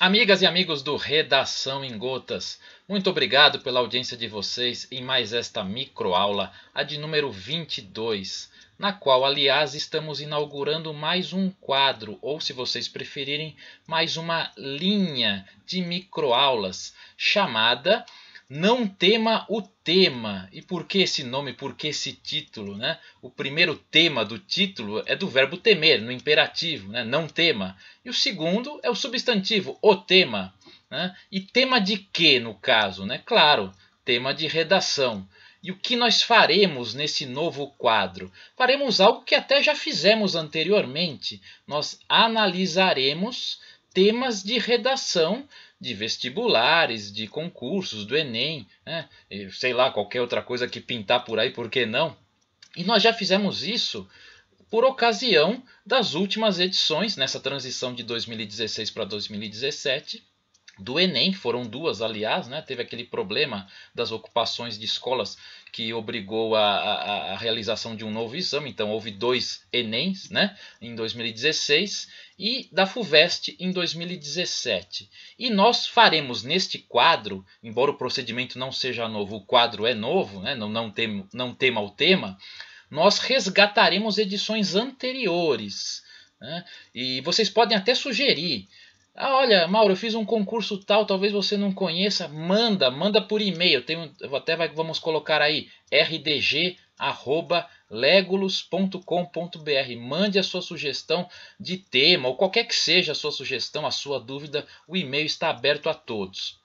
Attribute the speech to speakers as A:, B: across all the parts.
A: Amigas e amigos do Redação em Gotas, muito obrigado pela audiência de vocês em mais esta microaula, a de número 22, na qual, aliás, estamos inaugurando mais um quadro, ou se vocês preferirem, mais uma linha de microaulas, chamada Não Tema o Tema. E por que esse nome, por que esse título, né? O primeiro tema do título é do verbo temer, no imperativo, né? Não tema. E o segundo é o substantivo, o tema. Né? E tema de quê, no caso? Né? Claro, tema de redação. E o que nós faremos nesse novo quadro? Faremos algo que até já fizemos anteriormente. Nós analisaremos temas de redação de vestibulares, de concursos, do Enem, né? Sei lá, qualquer outra coisa que pintar por aí, por que não? E nós já fizemos isso por ocasião das últimas edições, nessa transição de 2016 para 2017, do Enem, foram duas, aliás, né? Teve aquele problema das ocupações de escolas que obrigou a realização de um novo exame, então houve dois Enems, né? Em 2016 e da FUVEST em 2017. E nós faremos neste quadro, embora o procedimento não seja novo, o quadro é novo, né? Não tema o tema, nós resgataremos edições anteriores. Né? E vocês podem até sugerir. Olha, Mauro, eu fiz um concurso tal, talvez você não conheça. Manda por e-mail. Vamos colocar aí rdg@legolos.com.br. Mande a sua sugestão de tema ou qualquer que seja a sua sugestão, a sua dúvida. O e-mail está aberto a todos.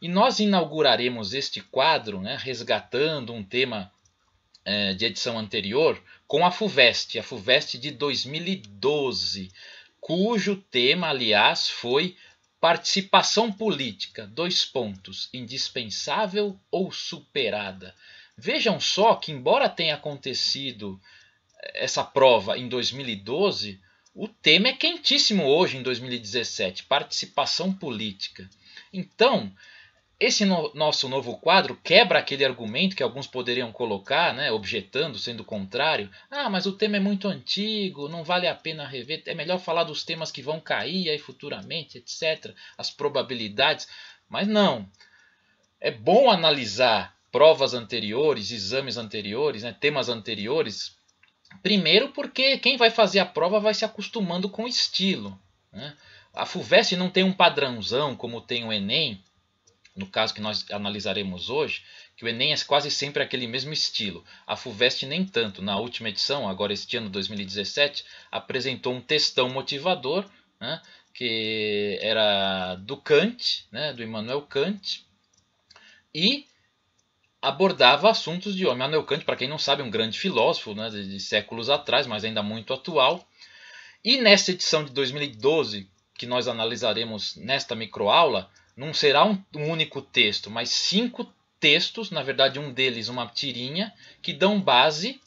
A: E nós inauguraremos este quadro, né, resgatando um tema de edição anterior, com a FUVEST de 2012, cujo tema, aliás, foi participação política, indispensável ou superada. Vejam só que, embora tenha acontecido essa prova em 2012, o tema é quentíssimo hoje, em 2017, participação política. Então, esse nosso novo quadro quebra aquele argumento que alguns poderiam colocar, né, objetando, sendo contrário. Ah, mas o tema é muito antigo, não vale a pena rever, é melhor falar dos temas que vão cair aí futuramente, etc., as probabilidades. Mas não, é bom analisar provas anteriores, exames anteriores, né, temas anteriores, primeiro porque quem vai fazer a prova vai se acostumando com o estilo. Né? A FUVEST não tem um padrãozão como tem o Enem, no caso que nós analisaremos hoje, que o Enem é quase sempre aquele mesmo estilo. A FUVEST nem tanto. Na última edição, agora este ano, 2017, apresentou um textão motivador, né, que era do Kant, né, do Immanuel Kant, e abordava assuntos de Immanuel Kant, para quem não sabe, um grande filósofo, né, de séculos atrás, mas ainda muito atual. E nessa edição de 2012, que nós analisaremos nesta microaula, não será um único texto, mas 5 textos, na verdade um deles uma tirinha, que dão base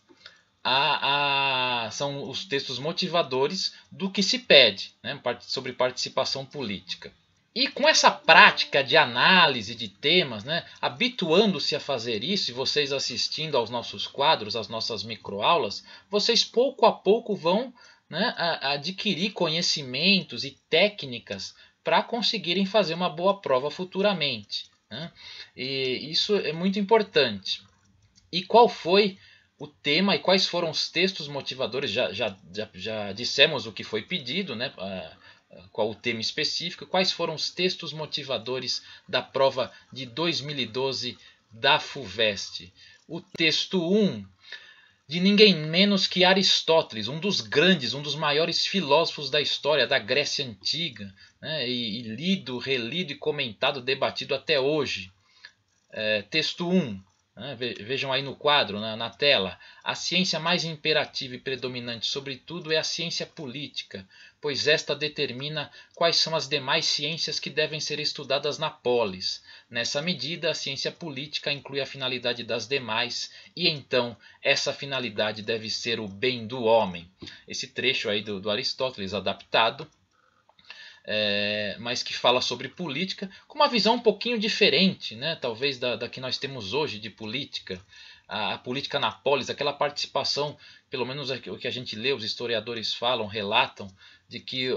A: são os textos motivadores do que se pede, né, sobre participação política. E com essa prática de análise de temas, né, habituando-se a fazer isso, e vocês assistindo aos nossos quadros, às nossas microaulas, vocês pouco a pouco vão, né, adquirir conhecimentos e técnicas para conseguirem fazer uma boa prova futuramente. Né? E isso é muito importante. E qual foi o tema e quais foram os textos motivadores? Já dissemos o que foi pedido, né? Qual o tema específico, quais foram os textos motivadores da prova de 2012 da FUVEST. O texto 1, de ninguém menos que Aristóteles, um dos grandes, um dos maiores filósofos da história da Grécia Antiga, né? e lido, relido e comentado, debatido até hoje. Texto 1, né? Vejam aí no quadro, na tela. A ciência mais imperativa e predominante sobre tudo é a ciência política, pois esta determina quais são as demais ciências que devem ser estudadas na polis. Nessa medida, a ciência política inclui a finalidade das demais, e então essa finalidade deve ser o bem do homem. Esse trecho aí do Aristóteles adaptado, mas que fala sobre política com uma visão um pouquinho diferente, né, talvez da que nós temos hoje de política. a política na polis, aquela participação, pelo menos o que a gente lê, os historiadores falam, relatam, de que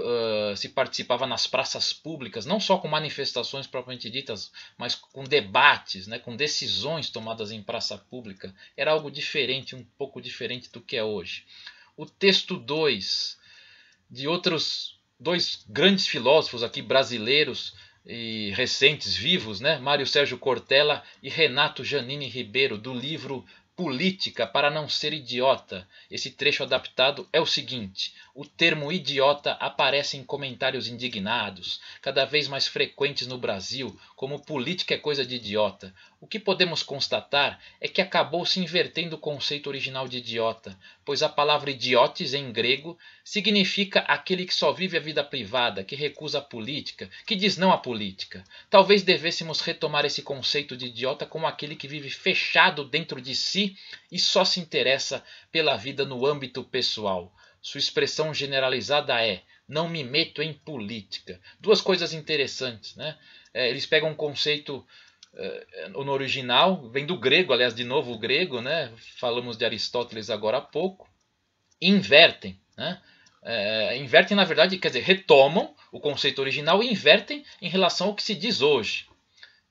A: se participava nas praças públicas, não só com manifestações propriamente ditas, mas com debates, né, com decisões tomadas em praça pública. Era algo diferente, um pouco diferente do que é hoje. O texto 2 de outros dois grandes filósofos aqui brasileiros e recentes, vivos, né? Mário Sérgio Cortella e Renato Janine Ribeiro, do livro Política para não ser idiota. Esse trecho adaptado é o seguinte: o termo idiota aparece em comentários indignados, cada vez mais frequentes no Brasil, como política é coisa de idiota. O que podemos constatar é que acabou se invertendo o conceito original de idiota, pois a palavra idiotes em grego significa aquele que só vive a vida privada, que recusa a política, que diz não à política. Talvez devêssemos retomar esse conceito de idiota como aquele que vive fechado dentro de si e só se interessa pela vida no âmbito pessoal. Sua expressão generalizada é: não me meto em política. Duas coisas interessantes, né? Eles pegam um conceito no original, vem do grego, aliás, de novo o grego, né? Falamos de Aristóteles agora há pouco, e invertem, né? Invertem, na verdade, quer dizer, retomam o conceito original e invertem em relação ao que se diz hoje,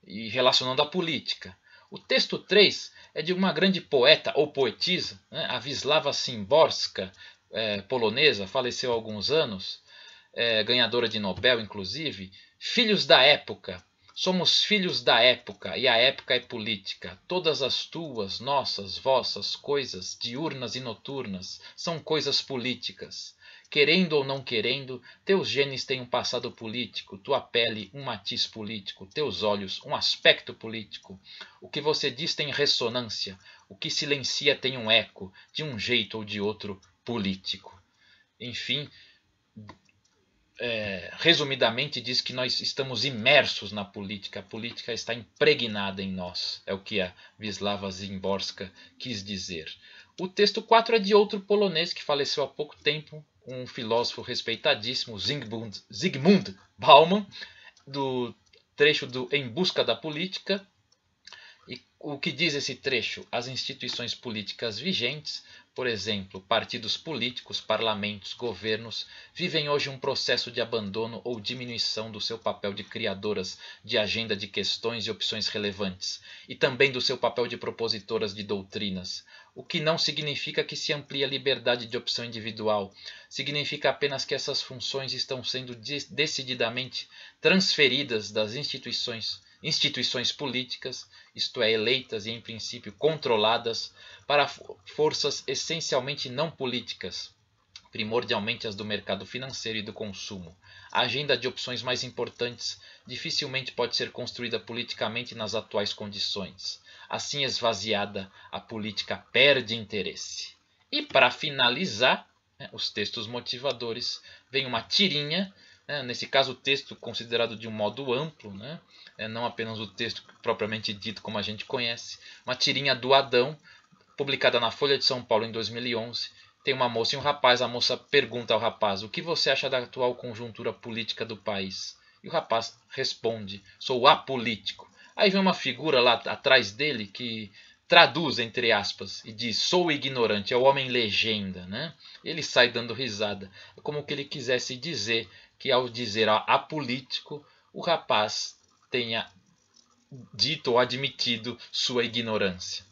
A: e relacionando a política. O texto 3 é de uma grande poeta ou poetisa, né? A Wisława Szymborska, polonesa, faleceu há alguns anos, ganhadora de Nobel, inclusive. Filhos da época. Somos filhos da época, e a época é política. Todas as tuas, nossas, vossas coisas, diurnas e noturnas, são coisas políticas. Querendo ou não querendo, teus genes têm um passado político, tua pele um matiz político, teus olhos um aspecto político. O que você diz tem ressonância, o que silencia tem um eco, de um jeito ou de outro político. Enfim, resumidamente diz que nós estamos imersos na política, a política está impregnada em nós, é o que a Wisława Szymborska quis dizer. O texto 4 é de outro polonês que faleceu há pouco tempo, um filósofo respeitadíssimo, Zygmunt Bauman, do trecho do Em Busca da Política. E o que diz esse trecho? As instituições políticas vigentes, por exemplo, partidos políticos, parlamentos, governos, vivem hoje um processo de abandono ou diminuição do seu papel de criadoras de agenda de questões e opções relevantes, e também do seu papel de propositoras de doutrinas. O que não significa que se amplie a liberdade de opção individual. Significa apenas que essas funções estão sendo decididamente transferidas das instituições políticas, isto é, eleitas e em princípio controladas, para forças essencialmente não políticas, primordialmente as do mercado financeiro e do consumo. A agenda de opções mais importantes dificilmente pode ser construída politicamente nas atuais condições. Assim esvaziada, a política perde interesse. E para finalizar, os textos motivadores, vem uma tirinha, nesse caso o texto considerado de um modo amplo, não apenas o texto propriamente dito como a gente conhece, uma tirinha do Adão, publicada na Folha de São Paulo em 2011, tem uma moça e um rapaz. A moça pergunta ao rapaz: o que você acha da atual conjuntura política do país? E o rapaz responde: sou apolítico. Aí vem uma figura lá atrás dele que traduz, entre aspas, e diz: sou ignorante, é o homem legenda. Ele sai dando risada. É como que ele quisesse dizer que, ao dizer apolítico, o rapaz tenha dito ou admitido sua ignorância.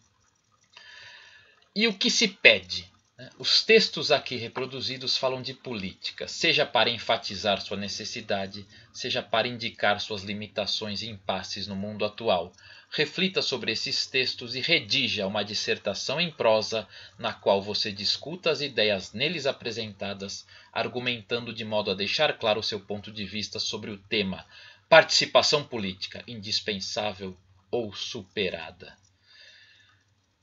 A: E o que se pede? Os textos aqui reproduzidos falam de política, seja para enfatizar sua necessidade, seja para indicar suas limitações e impasses no mundo atual. Reflita sobre esses textos e redija uma dissertação em prosa na qual você discuta as ideias neles apresentadas, argumentando de modo a deixar claro o seu ponto de vista sobre o tema: participação política, indispensável ou superada.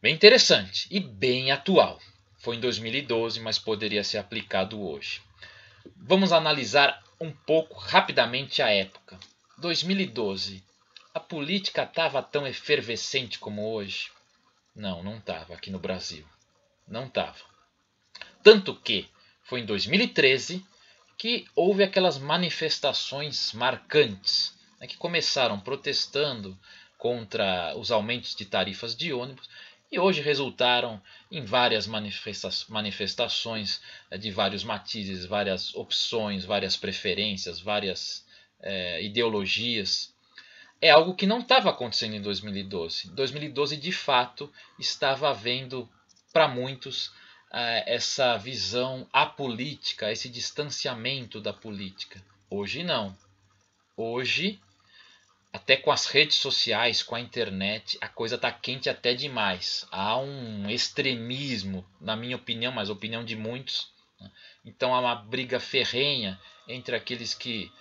A: Bem interessante e bem atual. Foi em 2012, mas poderia ser aplicado hoje. Vamos analisar um pouco rapidamente a época. 2012. A política estava tão efervescente como hoje? Não estava aqui no Brasil. Não estava. Tanto que foi em 2013 que houve aquelas manifestações marcantes, que começaram protestando contra os aumentos de tarifas de ônibus, e hoje resultaram em várias manifestações de vários matizes, várias opções, várias preferências, várias ideologias. É algo que não estava acontecendo em 2012. Em 2012, de fato, estava havendo para muitos essa visão apolítica, esse distanciamento da política. Hoje não. Hoje, até com as redes sociais, com a internet, a coisa está quente até demais. Há um extremismo, na minha opinião, mas a opinião de muitos. Então há uma briga ferrenha entre aqueles que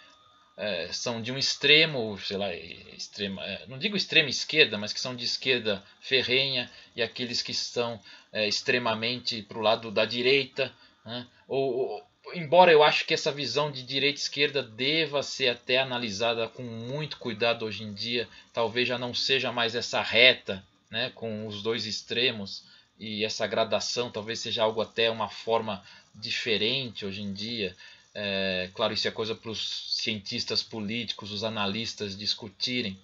A: são de um extremo, sei lá, não digo extrema esquerda, mas que são de esquerda ferrenha, e aqueles que estão extremamente para o lado da direita, né? Embora eu acho que essa visão de direita e esquerda deva ser até analisada com muito cuidado hoje em dia, talvez já não seja mais essa reta, né, com os dois extremos, e essa gradação talvez seja algo até uma forma diferente hoje em dia. Claro, isso é coisa para os cientistas políticos, os analistas discutirem,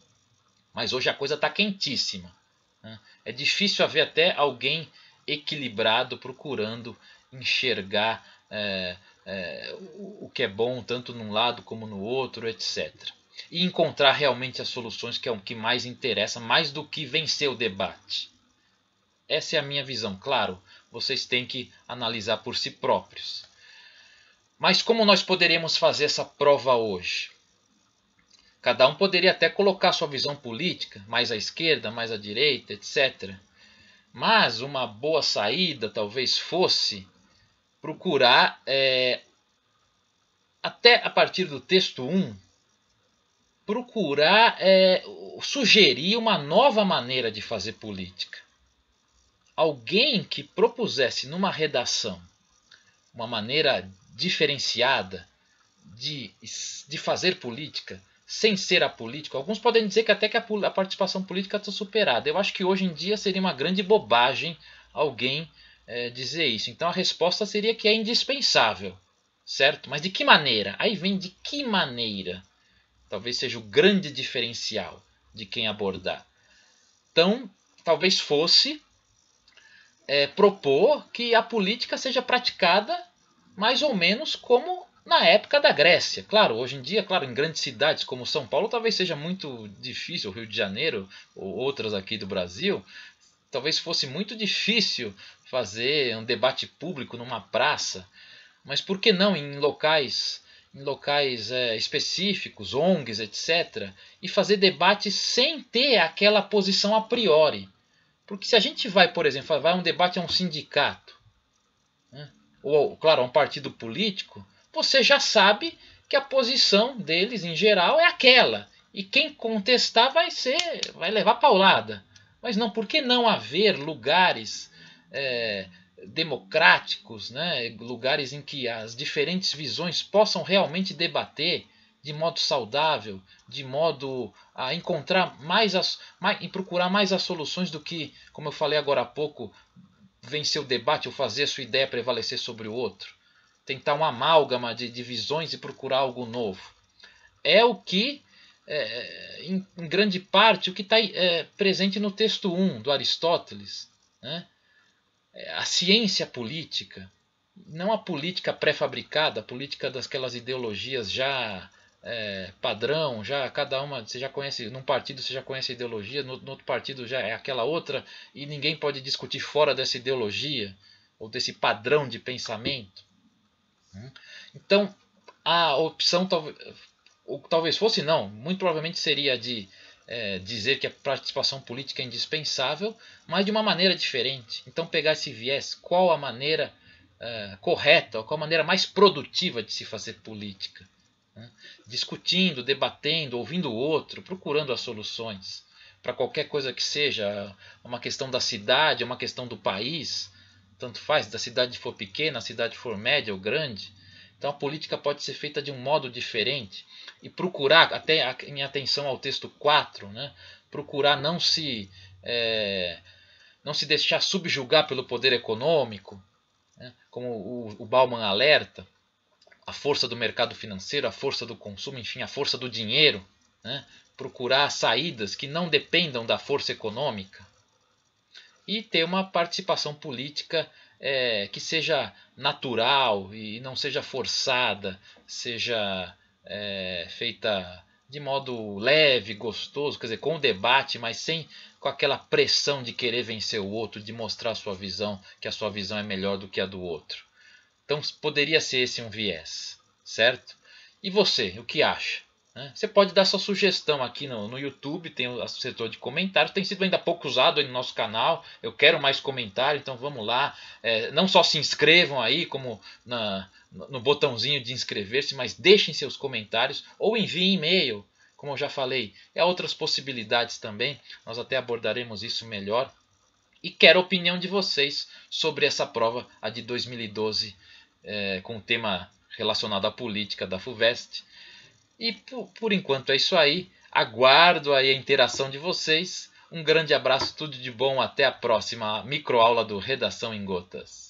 A: mas hoje a coisa está quentíssima, né? É difícil haver até alguém equilibrado procurando enxergar o que é bom tanto num lado como no outro, etc. E encontrar realmente as soluções, que é o que mais interessa, mais do que vencer o debate. Essa é a minha visão. Claro, vocês têm que analisar por si próprios. Mas como nós poderíamos fazer essa prova hoje? Cada um poderia até colocar sua visão política, mais à esquerda, mais à direita, etc. Mas uma boa saída talvez fosse procurar, até a partir do texto 1, procurar sugerir uma nova maneira de fazer política. Alguém que propusesse numa redação uma maneira diferenciada de fazer política sem ser apolítico. Alguns podem dizer que até que a participação política está superada. Eu acho que hoje em dia seria uma grande bobagem alguém dizer isso. Então a resposta seria que é indispensável, certo? Mas de que maneira? Aí vem de que maneira. Talvez seja o grande diferencial de quem abordar. Então, talvez fosse propor que a política seja praticada mais ou menos como na época da Grécia. Claro, hoje em dia, claro, em grandes cidades como São Paulo talvez seja muito difícil, Rio de Janeiro ou outras aqui do Brasil, talvez fosse muito difícil fazer um debate público numa praça, mas por que não em locais específicos, ONGs, etc., e fazer debates sem ter aquela posição a priori? Porque se a gente vai, por exemplo, vai a um debate a um sindicato, né, ou, claro, a um partido político, você já sabe que a posição deles, em geral, é aquela. E quem contestar vai levar paulada. Mas não, por que não haver lugares democráticos, né, lugares em que as diferentes visões possam realmente debater de modo saudável, de modo a encontrar e procurar mais as soluções do que, como eu falei agora há pouco, vencer o debate ou fazer a sua ideia prevalecer sobre o outro. Tentar uma amálgama de visões e procurar algo novo. É o que, em grande parte, o que está presente no texto 1 do Aristóteles, né? A ciência política, não a política pré-fabricada, a política daquelas ideologias já padrão, já cada uma, você já conhece, num partido você já conhece a ideologia, no outro partido já é aquela outra, e ninguém pode discutir fora dessa ideologia ou desse padrão de pensamento. Então, a opção talvez fosse não, muito provavelmente seria de dizer que a participação política é indispensável, mas de uma maneira diferente. Então pegar esse viés, qual a maneira correta, qual a maneira mais produtiva de se fazer política, né? Discutindo, debatendo, ouvindo o outro, procurando as soluções para qualquer coisa que seja, uma questão da cidade, uma questão do país, tanto faz, da cidade for pequena, a cidade for média ou grande. Então a política pode ser feita de um modo diferente e procurar, até em atenção ao texto 4, né, procurar não se deixar subjugar pelo poder econômico, né, como o Bauman alerta, a força do mercado financeiro, a força do consumo, enfim, a força do dinheiro, né, procurar saídas que não dependam da força econômica. e ter uma participação política que seja natural e não seja forçada, seja feita de modo leve, gostoso, quer dizer, com o debate, mas sem com aquela pressão de querer vencer o outro, de mostrar a sua visão, que a sua visão é melhor do que a do outro. Então poderia ser esse um viés, certo? E você, o que acha? Você pode dar sua sugestão aqui no YouTube, tem o setor de comentários, tem sido ainda pouco usado aí no nosso canal, eu quero mais comentários, então vamos lá. Não só se inscrevam aí, como no botãozinho de inscrever-se, mas deixem seus comentários ou enviem e-mail, como eu já falei. Há outras possibilidades também, nós até abordaremos isso melhor. E quero a opinião de vocês sobre essa prova, a de 2012, com o tema relacionado à política da FUVEST. E por enquanto é isso aí. Aguardo aí a interação de vocês. Um grande abraço, tudo de bom. Até a próxima microaula do Redação em Gotas.